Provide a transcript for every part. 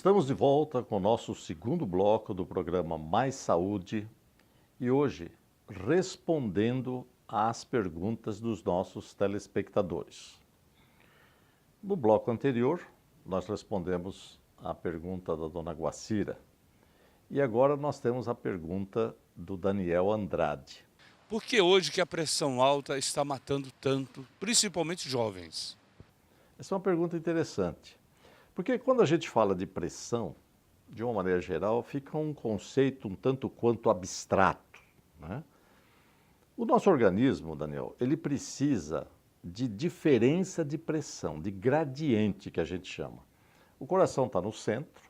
Estamos de volta com o nosso segundo bloco do programa Mais Saúde e hoje respondendo às perguntas dos nossos telespectadores. No bloco anterior, nós respondemos a pergunta da dona Guacira e agora nós temos a pergunta do Daniel Andrade. Por que hoje que a pressão alta está matando tanto, principalmente jovens? Essa é uma pergunta interessante. Porque quando a gente fala de pressão, de uma maneira geral, fica um conceito um tanto quanto abstrato, né? O nosso organismo, Daniel, ele precisa de diferença de pressão, de gradiente que a gente chama. O coração está no centro,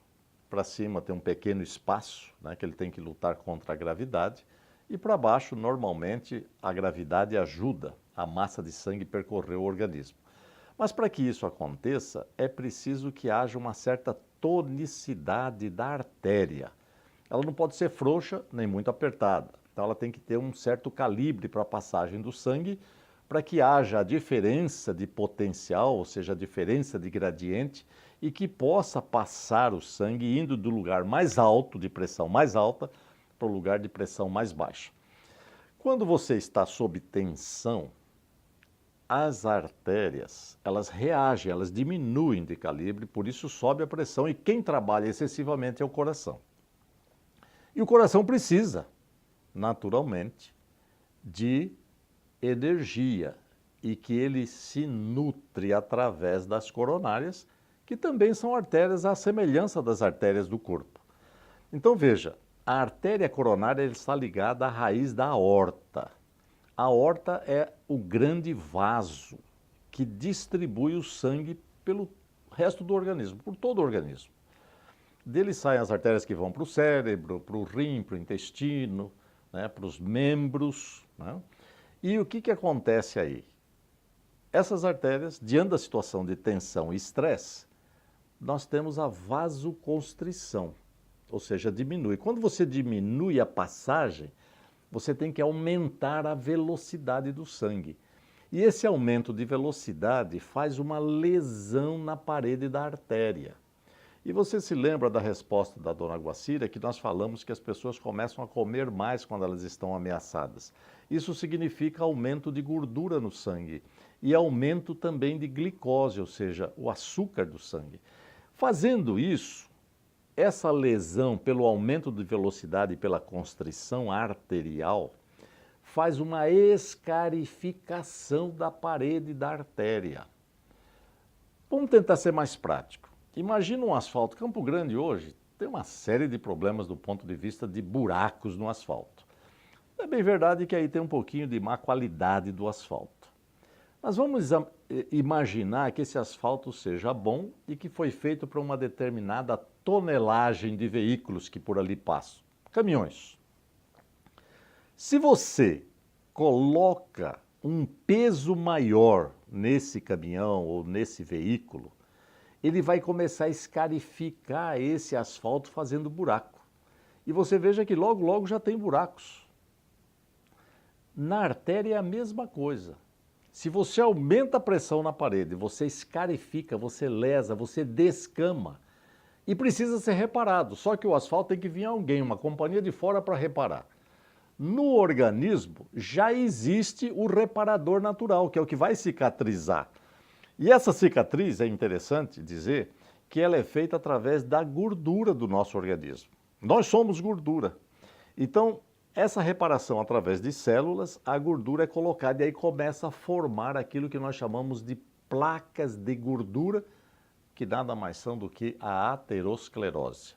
para cima tem um pequeno espaço, né, que ele tem que lutar contra a gravidade, e para baixo, normalmente, a gravidade ajuda a massa de sangue percorrer o organismo. Mas para que isso aconteça, é preciso que haja uma certa tonicidade da artéria. Ela não pode ser frouxa nem muito apertada. Então ela tem que ter um certo calibre para a passagem do sangue, para que haja a diferença de potencial, ou seja, a diferença de gradiente, e que possa passar o sangue indo do lugar mais alto, de pressão mais alta, para o lugar de pressão mais baixa. Quando você está sob tensão, as artérias, elas reagem, elas diminuem de calibre, por isso sobe a pressão e quem trabalha excessivamente é o coração. E o coração precisa, naturalmente, de energia e que ele se nutre através das coronárias, que também são artérias à semelhança das artérias do corpo. Então veja, a artéria coronária está ligada à raiz da aorta. A aorta é o grande vaso que distribui o sangue pelo resto do organismo, por todo o organismo. Dele saem as artérias que vão para o cérebro, para o rim, para o intestino, né, para os membros, né? E o que acontece aí? Essas artérias, diante da situação de tensão e estresse, nós temos a vasoconstrição, ou seja, diminui. Quando você diminui a passagem, você tem que aumentar a velocidade do sangue. E esse aumento de velocidade faz uma lesão na parede da artéria. E você se lembra da resposta da dona Guacira, que nós falamos que as pessoas começam a comer mais quando elas estão ameaçadas. Isso significa aumento de gordura no sangue e aumento também de glicose, ou seja, o açúcar do sangue. Fazendo isso, essa lesão pelo aumento de velocidade e pela constrição arterial faz uma escarificação da parede da artéria. Vamos tentar ser mais prático. Imagina um asfalto. Campo Grande hoje tem uma série de problemas do ponto de vista de buracos no asfalto. É bem verdade que aí tem um pouquinho de má qualidade do asfalto. Mas vamos imaginar que esse asfalto seja bom e que foi feito para uma determinada tonelagem de veículos que por ali passam, caminhões. Se você coloca um peso maior nesse caminhão ou nesse veículo, ele vai começar a escarificar esse asfalto fazendo buraco. E você veja que logo, logo já tem buracos. Na artéria é a mesma coisa. Se você aumenta a pressão na parede, você escarifica, você lesa, você descama e precisa ser reparado. Só que o asfalto tem que vir alguém, uma companhia de fora para reparar. No organismo já existe o reparador natural, que é o que vai cicatrizar. E essa cicatriz, é interessante dizer, que ela é feita através da gordura do nosso organismo. Nós somos gordura. Então, essa reparação através de células, a gordura é colocada e aí começa a formar aquilo que nós chamamos de placas de gordura, que nada mais são do que a aterosclerose.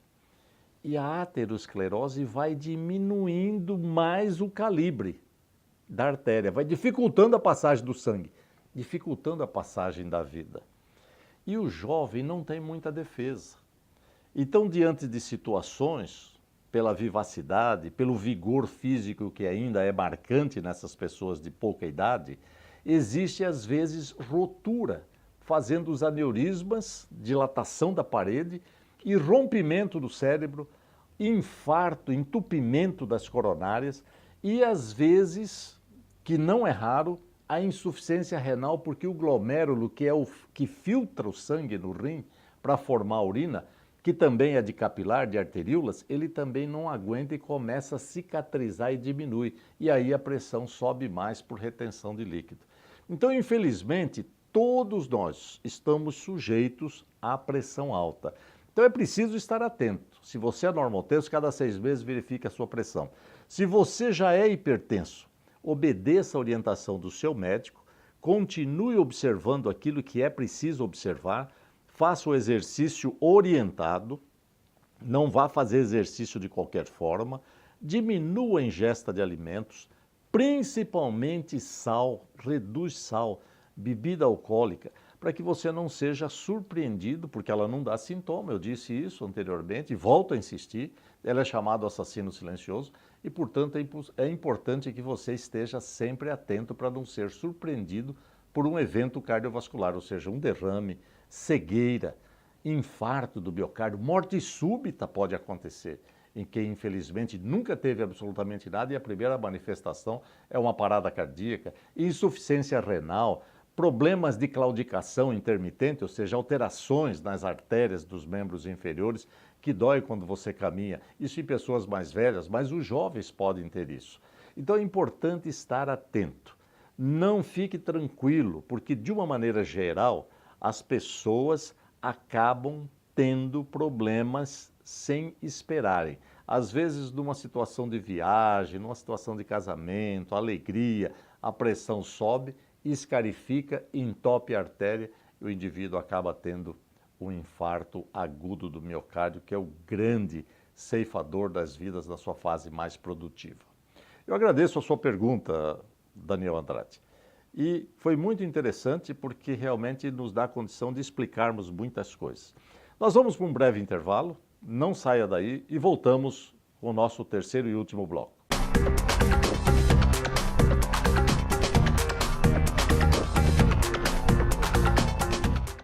E a aterosclerose vai diminuindo mais o calibre da artéria, vai dificultando a passagem do sangue, dificultando a passagem da vida. E o jovem não tem muita defesa. Então, diante de situações, pela vivacidade, pelo vigor físico que ainda é marcante nessas pessoas de pouca idade, existe às vezes rotura, fazendo os aneurismas, dilatação da parede e rompimento do cérebro, infarto, entupimento das coronárias e às vezes, que não é raro, a insuficiência renal, porque o glomérulo, que é o que filtra o sangue no rim para formar a urina, que também é de capilar, de arteríolas, ele também não aguenta e começa a cicatrizar e diminui. E aí a pressão sobe mais por retenção de líquido. Então, infelizmente, todos nós estamos sujeitos à pressão alta. Então é preciso estar atento. Se você é normotenso, cada 6 meses verifique a sua pressão. Se você já é hipertenso, obedeça a orientação do seu médico, continue observando aquilo que é preciso observar, faça o exercício orientado, não vá fazer exercício de qualquer forma, diminua a ingesta de alimentos, principalmente sal, reduz sal, bebida alcoólica, para que você não seja surpreendido, porque ela não dá sintoma, eu disse isso anteriormente e volto a insistir, ela é chamada assassino silencioso e, portanto, é importante que você esteja sempre atento para não ser surpreendido por um evento cardiovascular, ou seja, um derrame, cegueira, infarto do miocárdio, morte súbita pode acontecer, em quem infelizmente nunca teve absolutamente nada e a primeira manifestação é uma parada cardíaca, insuficiência renal, problemas de claudicação intermitente, ou seja, alterações nas artérias dos membros inferiores, que dói quando você caminha. Isso em pessoas mais velhas, mas os jovens podem ter isso. Então é importante estar atento. Não fique tranquilo, porque de uma maneira geral, as pessoas acabam tendo problemas sem esperarem. Às vezes, numa situação de viagem, numa situação de casamento, alegria, a pressão sobe, escarifica, entope a artéria e o indivíduo acaba tendo um infarto agudo do miocárdio, que é o grande ceifador das vidas na sua fase mais produtiva. Eu agradeço a sua pergunta, Daniel Andrade. E foi muito interessante porque realmente nos dá a condição de explicarmos muitas coisas. Nós vamos para um breve intervalo, não saia daí e voltamos com o nosso terceiro e último bloco.